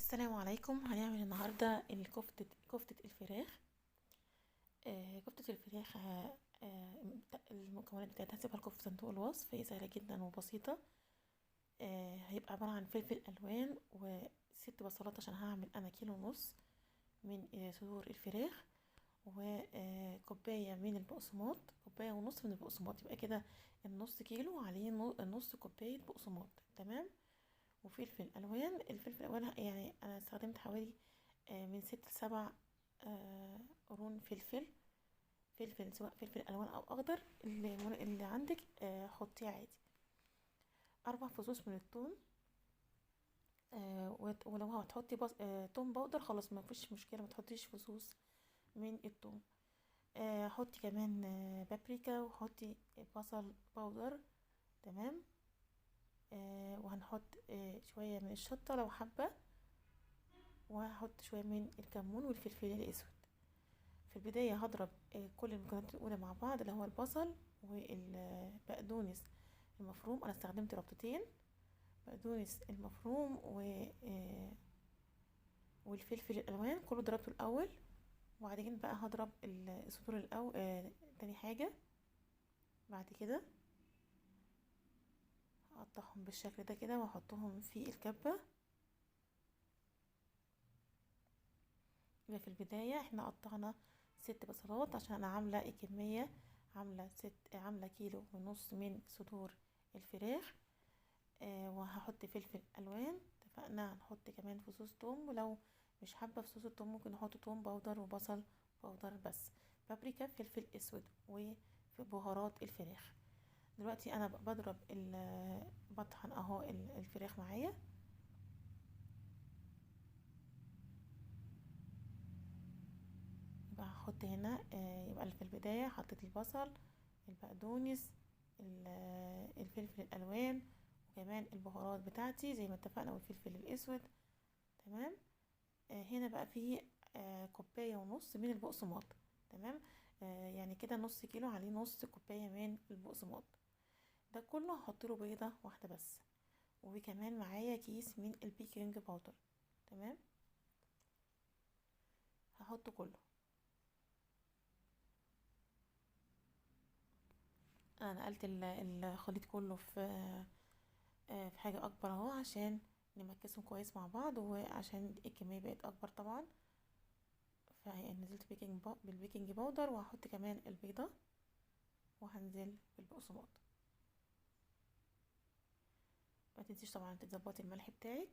السلام عليكم. هنعمل النهاردة كفتة الفراخ. كفتة الفراخ. المكونات بتاعتها هسيبها لكم في صندوق الوصف، هي سهلة جدا وبسيطة. هيبقى عبارة عن فلفل ألوان وست بصلات، عشان هعمل أنا كيلو ونص من صدور الفراخ، وكوباية من البقسماط، كوباية ونص من البقسماط، يبقى كده النص كيلو عليه نص كوباية بقسماط. تمام. وفلفل الوان، الفلفل الالوان يعني انا استخدمت حوالي من 6 ل7 قرون فلفل، سواء فلفل الوان او اخضر، اللي عندك حطيه عادي. 4 فصوص من الثوم. ولو هتحطي توم باودر خلاص، ما فيش مشكله، ما تحطيش فصوص من الثوم. حطي كمان بابريكا، وحطي بصل باودر. تمام. وهنحط شويه من الشطه لو حابه، وهحط شويه من الكمون والفلفل الاسود. في البدايه هضرب كل المكونات الاولى مع بعض، اللي هو البصل والبقدونس المفروم. انا استخدمت ربطتين بقدونس المفروم والفلفل الالوان، كله ضربته الاول، وبعدين بقى هضرب الصدور الاول تاني حاجه. بعد كده هقطعهم بالشكل ده كده واحطهم في الكبه. يبقى في البداية احنا قطعنا 6 بصلات، عشان انا عاملة كمية، عاملة كيلو ونص من صدور الفراخ. وهحط فلفل الوان، اتفقنا. هنحط كمان فصوص توم، ولو مش حابة فصوص التوم ممكن نحط توم باودر وبصل باودر بس. بابريكا، فلفل اسود، وفي بهارات الفراخ. دلوقتي انا بضرب بطحن اهو الفراخ معايا. يبقى هحط هنا يبقى في البداية حطيت البصل، البقدونس، الفلفل الالوان، وكمان البهارات بتاعتي زي ما اتفقنا، والفلفل الاسود. تمام. هنا بقى في كوباية ونص من البقسماط. تمام. يعني كده نص كيلو عليه نص كوباية من البقسماط. ده كله هحط له بيضة واحدة بس، وكمان معايا كيس من البيكنج باودر. تمام. هحطه كله. انا نقلت الخليط كله في حاجة اكبر اهو، عشان نمكسهم كويس مع بعض، وعشان الكمية بقت اكبر طبعا. فنزلت بالبيكنج باودر، وهحط كمان البيضة، وهنزل بالبقسماط. ما تنسيش طبعا تظبطي الملح بتاعك،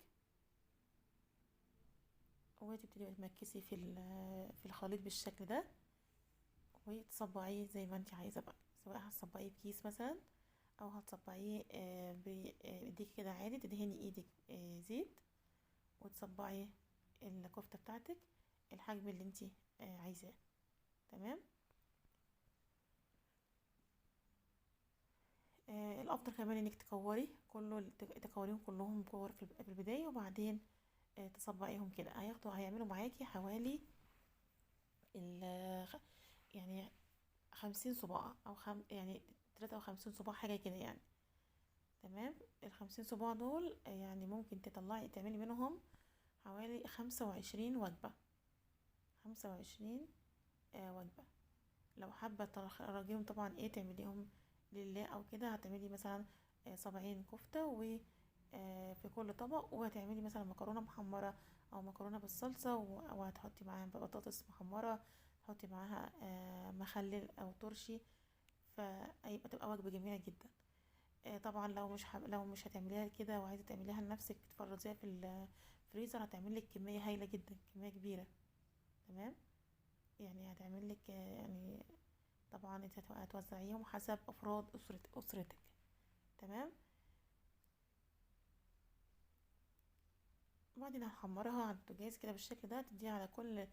وتبتدي تمكسي في الخليط بالشكل ده، وتصبعيه زي ما انت عايزة بقى، سواء هتصبعيه بكيس مثلا، او هتصبعيه بايديك كده عادي، تدهني ايدك زيت، وتصبعي الكفتة بتاعتك الحجم اللي انت عايزاه. تمام. الافضل كمان انك تكوريهم كلهم كور في البداية، وبعدين تصبعيهم كده. هيعملوا معاكي حوالي ال يعني 50 صباع، او يعني 53 صباع حاجة كده يعني. تمام. ال50 صباع دول يعني ممكن تعملي منهم حوالي 25 وجبة. 25 وجبة. لو حابة تراجيهم طبعا تعمليهم لله او كده، هتعملي مثلا 70 كفتة، و في كل طبق، وهتعملي مثلا مكرونة محمرة او مكرونة بالصلصة، وهتحطي معاها بطاطس محمرة، تحطي معاها مخلل او ترشي، فهيبقى تبقى وجبة جميلة جدا. طبعا لو مش هتعمليها كده وعايزة تعمليها لنفسك تفرزيها في الفريزر، هتعمل لك كمية هايلة جدا، كمية كبيرة. تمام. يعني هتعمل لك يعني طبعا انت هتوزعيهم حسب افراد اسرتك. تمام. وبعدين هنحمرها على البوتاجاز كده بالشكل ده، تديها على كل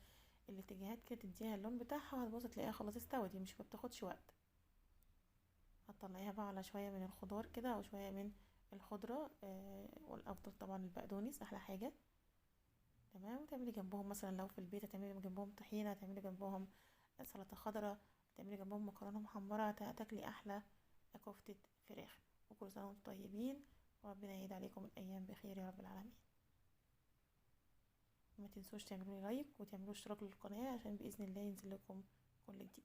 الاتجاهات كده، تديها اللون بتاعها، وهتبص تلاقيها خلاص استوت، دي مش بتاخدش وقت. هتطلعيها بقى على شويه من الخضار كده، او شويه من الخضره، والافضل طبعا البقدونس احلى حاجه. تمام. وتعملي جنبهم مثلا لو في البيت هتعملي جنبهم طحينه، هتعملي جنبهم سلطه خضراء، هتعملي جنبهم مكرونه محمره، هتاكلي احلى كفته فراخ. وكل سنه وانتم طيبين، وربنا يعيد عليكم الايام بخير يا رب العالمين. ما تنسوش تعملوا لي لايك وتعملوا اشتراك للقناة عشان بإذن الله ينزل لكم كل جديد.